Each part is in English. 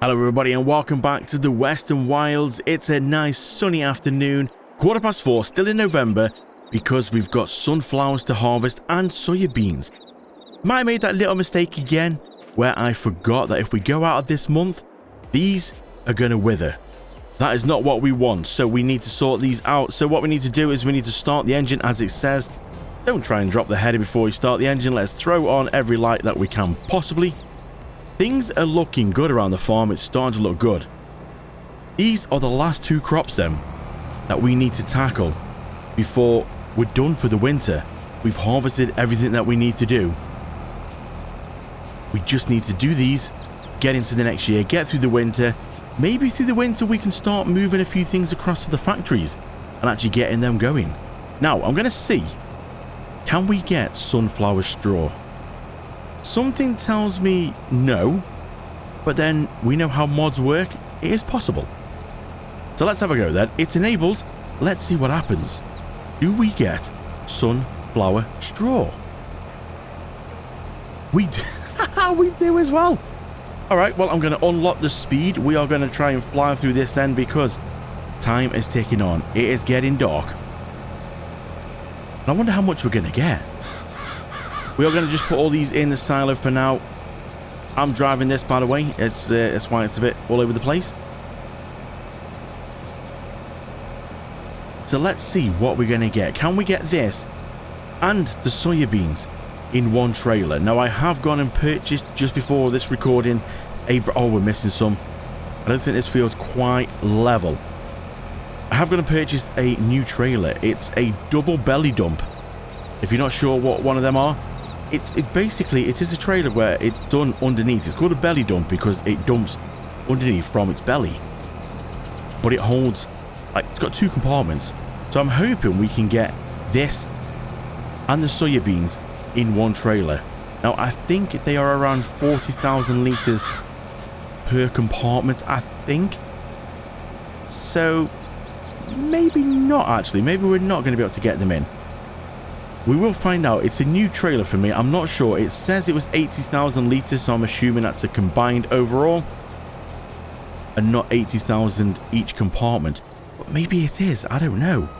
Hello everybody and welcome back to the Western Wilds. It's a nice sunny afternoon, 4:15, still in November, because we've got sunflowers to harvest and soybeans. Might have made that little mistake again, where I forgot that if we go out of this month, these are going to wither. That is not what we want, so we need to sort these out. So what we need to do is we need to start the engine as it says. Don't try and drop the header before you start the engine. Let's throw on every light that we can possibly. Things are looking good around the farm. It's starting to look good. These are the last two crops then that we need to tackle before we're done for the winter. We've harvested everything that we need to do. We just need to do these, get into the next year, get through the winter. Maybe through the winter we can start moving a few things across to the factories and actually getting them going. Now I'm going to see, can we get sunflower straw? Something tells me no, but then we know how mods work. It is possible. So let's have a go then. It's enabled. Let's see what happens. Do we get sunflower straw? We do. We do as well. All right, well, I'm going to unlock the speed. We are going to try and fly through this then because time is ticking on. It is getting dark. And I wonder how much we're going to get. We are going to just put all these in the silo for now. I'm driving this, by the way. That's why it's a bit all over the place. So let's see what we're going to get. Can we get this and the soybeans in one trailer? Now, I have gone and purchased, just before this recording, oh, we're missing some. I don't think this feels quite level. I have gone and purchased a new trailer. It's a double belly dump. If you're not sure what one of them are, it's basically, it is a trailer where it's done underneath. It's called a belly dump because it dumps underneath from its belly. But it holds, like, it's got two compartments. So I'm hoping we can get this and the soybeans in one trailer. Now, I think they are around 40,000 litres per compartment, I think. So, maybe not actually. Maybe we're not going to be able to get them in. We will find out. It's a new trailer for me. I'm not sure. It says it was 80,000 litres, so I'm assuming that's a combined overall. And not 80,000 each compartment. But maybe it is. I don't know.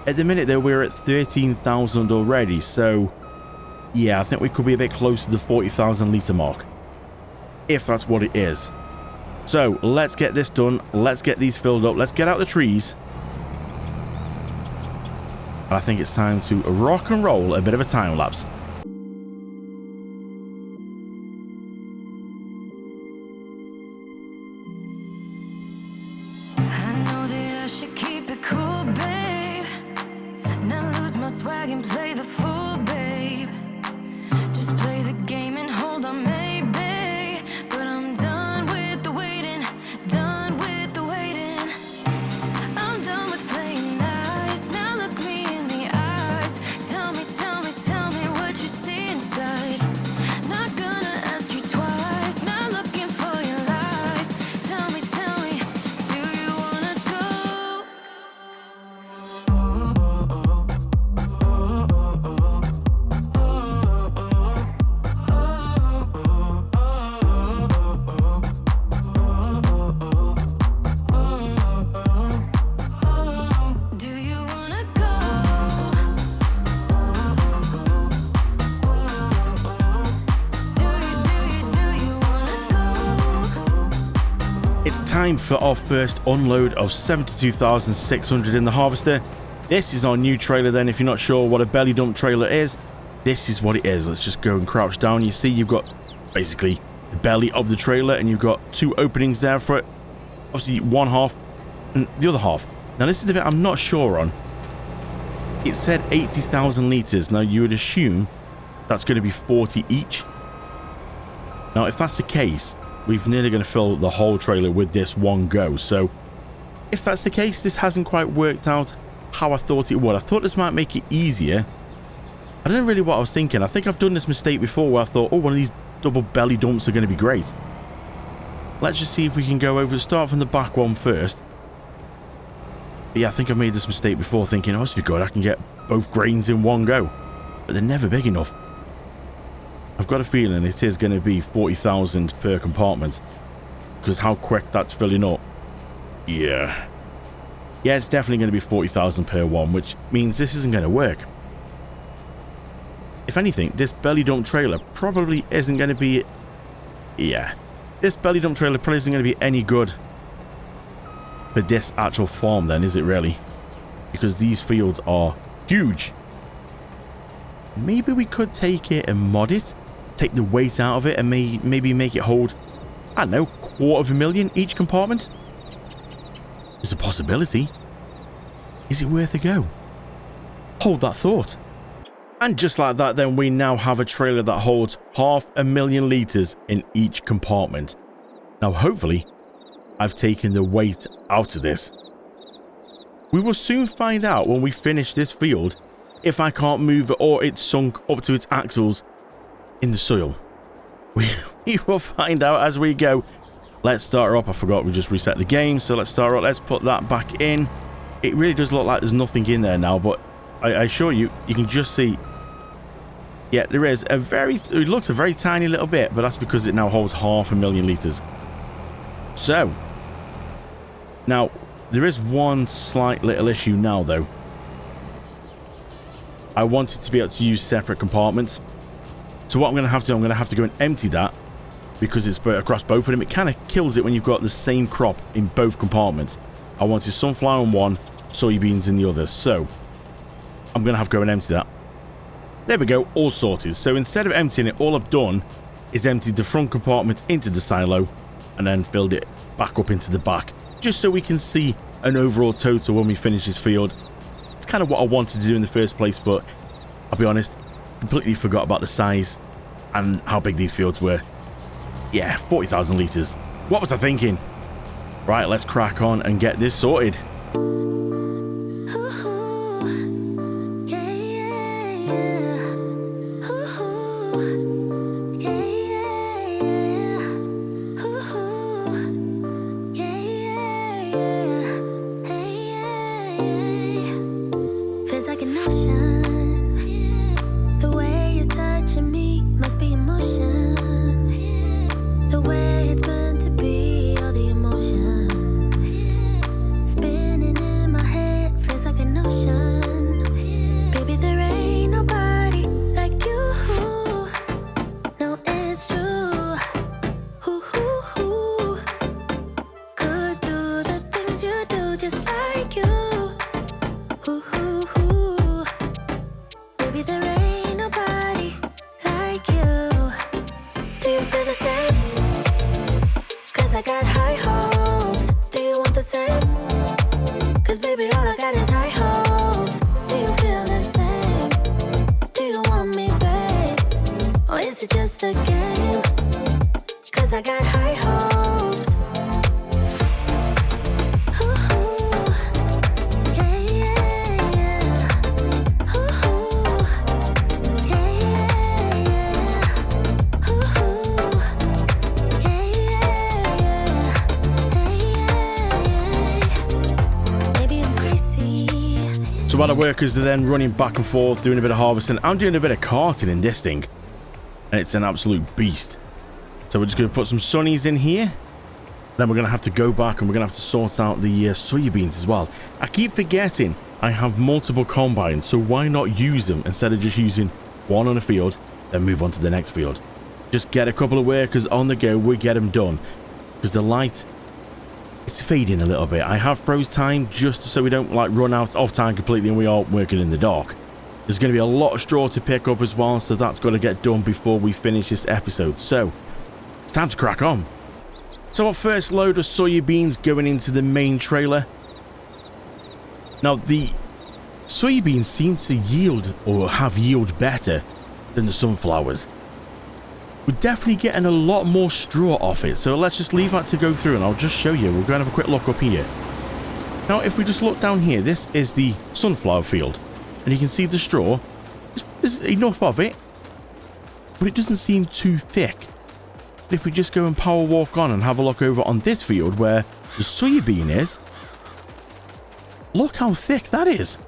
At the minute, though, we're at 13,000 already, so yeah, I think we could be a bit close to the 40,000 litre mark, if that's what it is. So let's get this done. Let's get these filled up. Let's get out the trees. And I think it's time to rock and roll a bit of a time lapse. I know that I should keep it cool, babe. Not lose my swag and play the fool, babe. Just play the game and hold on, maybe. But I'm done with the waiting, done with the waiting. I'm done with playing nice. Now look me in the eyes. Tell me what you see inside. Not gonna ask you twice. Not looking for your lies. Tell me, do you wanna go? Do you wanna go? Do you wanna go? It's time for our first unload of 72,600 in the harvester. This is our new trailer then. If you're not sure what a belly dump trailer is, this is what it is. Let's just go and crouch down. You see you've got basically the belly of the trailer and you've got two openings there for it. Obviously one half and the other half. Now this is the bit I'm not sure on. It said 80,000 litres. Now you would assume that's going to be 40 each. Now if that's the case, we've nearly going to fill the whole trailer with this one go. So if that's the case, this hasn't quite worked out how I thought it would. I thought this might make it easier. I don't know really what I was thinking. I think I've done this mistake before where I thought, oh, one of these double belly dumps are going to be great. Let's just see if we can go over, start from the back one first. But yeah, I think I made this mistake before thinking, oh, this would be good. I can get both grains in one go. But they're never big enough. I've got a feeling it is going to be 40,000 per compartment. because how quick that's filling up. Yeah, it's definitely going to be 40,000 per one, which means this isn't going to work. If anything, this belly dump trailer probably isn't going to be... Yeah, this belly dump trailer probably isn't going to be any good for this actual farm then, is it really? Because these fields are huge. Maybe we could take it and mod it, take the weight out of it, and maybe make it hold, I don't know, 250,000 each compartment? There's a possibility. Is it worth a go? Hold that thought. And just like that, then we now have a trailer that holds 500,000 litres in each compartment. Now, hopefully, I've taken the weight out of this. We will soon find out when we finish this field if I can't move it or it's sunk up to its axles in the soil. We will find out as we go. Let's start her up. I forgot we just reset the game, so let's start her up. Let's put that back in. It really does look like there's nothing in there now, but I assure you, you can just see... Yeah, there is a very... It looks a very tiny little bit, but that's because it now holds 500,000 litres. So, now, there is one slight little issue now, though. I wanted to be able to use separate compartments. So what I'm going to have to do, I'm going to have to go and empty that, because it's across both of them. It kind of kills it when you've got the same crop in both compartments. I wanted sunflower in one, soybeans in the other. So, I'm going to have to go and empty that. There we go, all sorted. So instead of emptying it, all I've done is emptied the front compartment into the silo and then filled it back up into the back, just so we can see an overall total when we finish this field. It's kind of what I wanted to do in the first place, but I'll be honest, completely forgot about the size and how big these fields were. Yeah, 40,000 litres. What was I thinking? Right, let's crack on and get this sorted. So while the workers are then running back and forth, doing a bit of harvesting, I'm doing a bit of carting in this thing. And it's an absolute beast. So we're just going to put some sunnies in here. Then we're going to have to go back and we're going to have to sort out the soybeans as well. I keep forgetting I have multiple combines, so why not use them instead of just using one on a field, then move on to the next field. Just get a couple of workers on the go, we get them done. Because the light, it's fading a little bit. I have froze time just so we don't like run out of time completely and we are working in the dark. There's going to be a lot of straw to pick up as well, so that's got to get done before we finish this episode. So, it's time to crack on. So our first load of soybeans going into the main trailer. Now, the soybeans seem to yield or have yield better than the sunflowers. We're definitely getting a lot more straw off it, so let's just leave that to go through and I'll just show you. We're going to have a quick look up here. Now, if we just look down here, this is the sunflower field. And you can see the straw. There's enough of it, but it doesn't seem too thick. If we just go and power walk on and have a look over on this field where the soybean is, look how thick that is.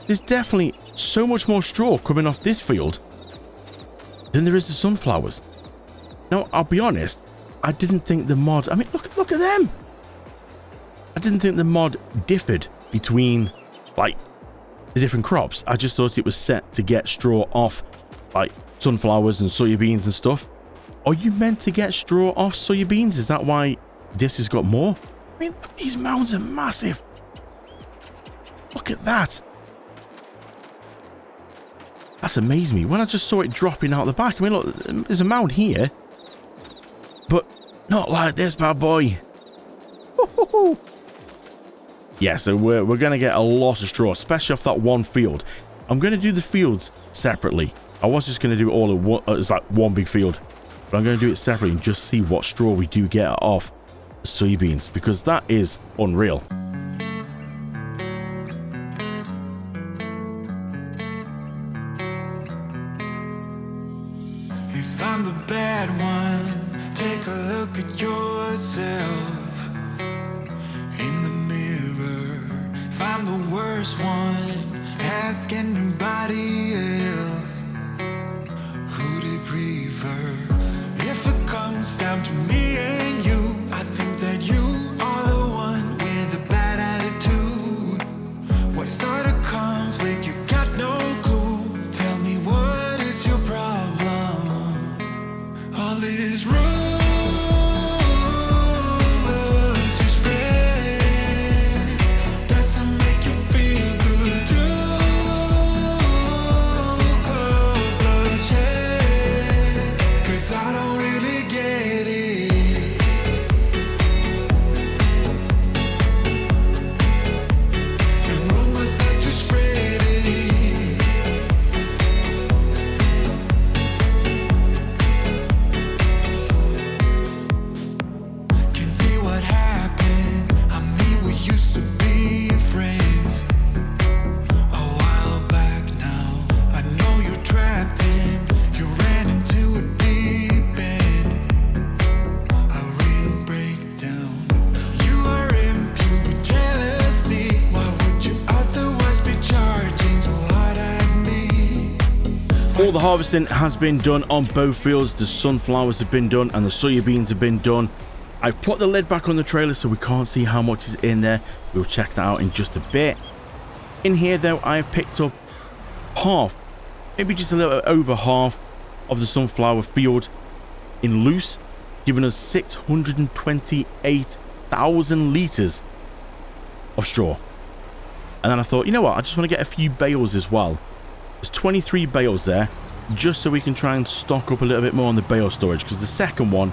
There's definitely so much more straw coming off this field than there is the sunflowers. Now, I'll be honest, I didn't think the mod, I mean, look at them. I didn't think the mod differed between, like, the different crops. I just thought it was set to get straw off, like, sunflowers and soybeans and stuff. Are you meant to get straw off soybeans? Is that why this has got more? I mean, these mounds are massive. Look at that. That's amazed me. When I just saw it dropping out the back, I mean, look, there's a mound here, but not like this bad boy. Yeah, so we're going to get a lot of straw, especially off that one field. I'm going to do the fields separately. I was just going to do it all at one, it's like one big field. But I'm going to do it separately and just see what straw we do get off the soybeans, because that is unreal. If I'm the bad one, take a look at yourself in the mirror. If I'm the worst one, ask anybody else who they prefer. If it comes down to me and you, I think that you are the one with a bad attitude. What started a conflict? You got no clue. Tell me, what is your problem? All these rumors you spread doesn't make you feel good too. Close bloodshed, 'cause I don't really get it. The rumors that you spread it. Can see what happened. I mean, we used to be friends a while back now. I know you're trapped in, you ran into a deep end, a real breakdown. You are imbued with jealousy. Why would you otherwise be charging so hard at me? All the harvesting has been done on both fields. The sunflowers have been done and the soybeans have been done. I've put the lid back on the trailer so we can't see how much is in there. We'll check that out in just a bit. In here though, I've picked up half, maybe just a little over half of the sunflower field in loose, giving us 628,000 litres of straw. And then I thought, you know what, I just want to get a few bales as well. There's 23 bales there, just so we can try and stock up a little bit more on the bale storage, because the second one,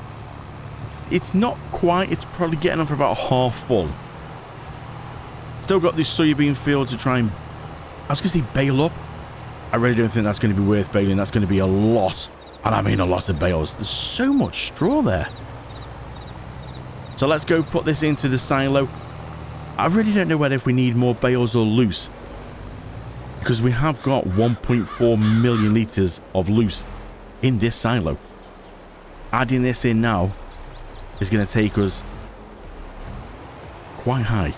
it's not quite, it's probably getting on for about half full. Still got this soybean field to try and, I was going to say bale up. I really don't think that's going to be worth baling. That's going to be a lot, and I mean a lot of bales. There's so much straw there. So let's go put this into the silo. I really don't know whether if we need more bales or loose, because we have got 1.4 million litres of loose in this silo. Adding this in now is going to take us quite high.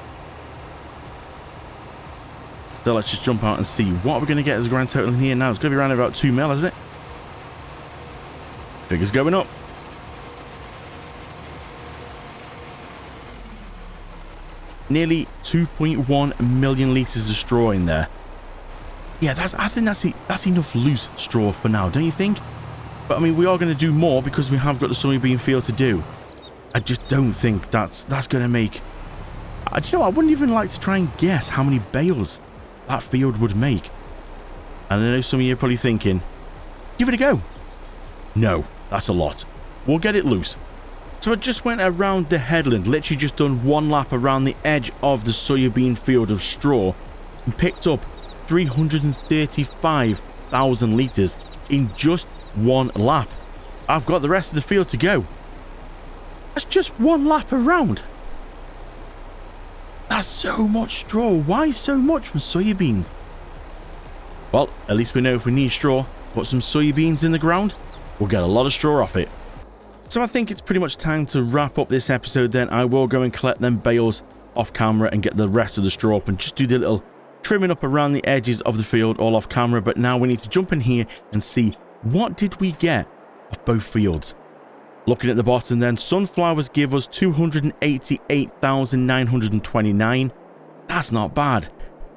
So let's just jump out and see what we're going to get as a grand total in here now. It's going to be around about 2 mil, is it? Figures going up. Nearly 2.1 million litres of straw in there. Yeah, I think that's enough loose straw for now, don't you think? But I mean, we are going to do more because we have got the soybean field to do. I just don't think that's going to make... Do you know, I wouldn't even like to try and guess how many bales that field would make. And I know some of you are probably thinking, give it a go. No, that's a lot. We'll get it loose. So I just went around the headland, literally just done one lap around the edge of the soybean field of straw and picked up 335,000 litres in just one lap. I've got the rest of the field to go. That's just one lap around. That's so much straw. Why so much from soybeans? Well, at least we know if we need straw, put some soybeans in the ground, we'll get a lot of straw off it. So I think it's pretty much time to wrap up this episode then. I will go and collect them bales off camera and get the rest of the straw up and just do the little trimming up around the edges of the field all off camera. But now we need to jump in here and see what did we get off both fields. Looking at the bottom then, sunflowers give us 288,929. That's not bad.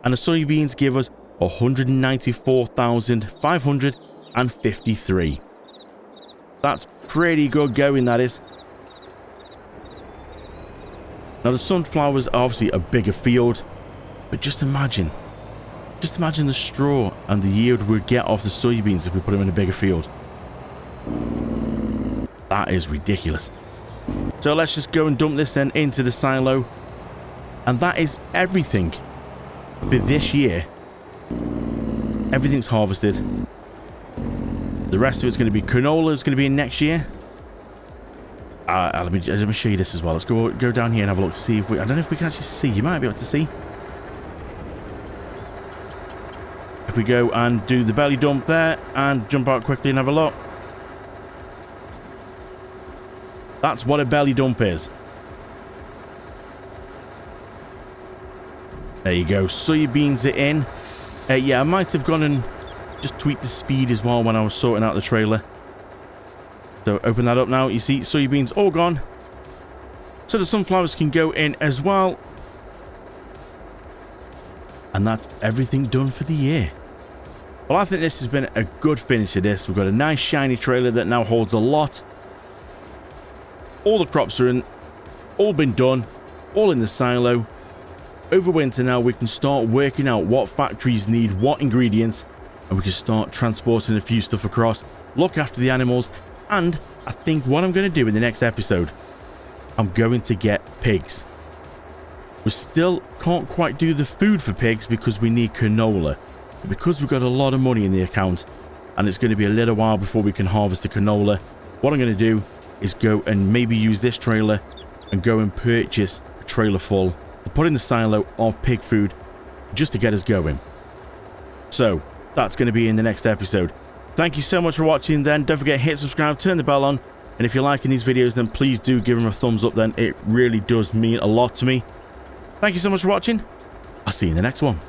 And the soybeans give us 194,553. That's pretty good going, that is. Now the sunflowers are obviously a bigger field, but just imagine the straw and the yield we'd get off the soybeans if we put them in a bigger field. That is ridiculous. So let's just go and dump this then into the silo. And that is everything for this year. Everything's harvested. The rest of it's going to be canola. It's going to be in next year. Let me show you this as well. Let's go down here and have a look. See if we. I don't know if we can actually see. You might be able to see. If we go and do the belly dump there and jump out quickly and have a look. That's what a belly dump is. There you go. Soybeans are in. Yeah, I might have gone and just tweaked the speed as well when I was sorting out the trailer. So open that up now. You see soybeans all gone. So the sunflowers can go in as well. And that's everything done for the year. Well, I think this has been a good finish to this. We've got a nice shiny trailer that now holds a lot. All the crops are in. All been done. All in the silo. Over winter now we can start working out what factories need what ingredients. And we can start transporting a few stuff across. Look after the animals. And I think what I'm going to do in the next episode, I'm going to get pigs. We still can't quite do the food for pigs because we need canola. But because we've got a lot of money in the account and it's going to be a little while before we can harvest the canola, what I'm going to do is go and maybe use this trailer and go and purchase a trailer full to put in the silo of pig food just to get us going. So that's going to be in the next episode. Thank you so much for watching then. Don't forget, hit subscribe, turn the bell on. And if you're liking these videos, then please do give them a thumbs up then. It really does mean a lot to me. Thank you so much for watching. I'll see you in the next one.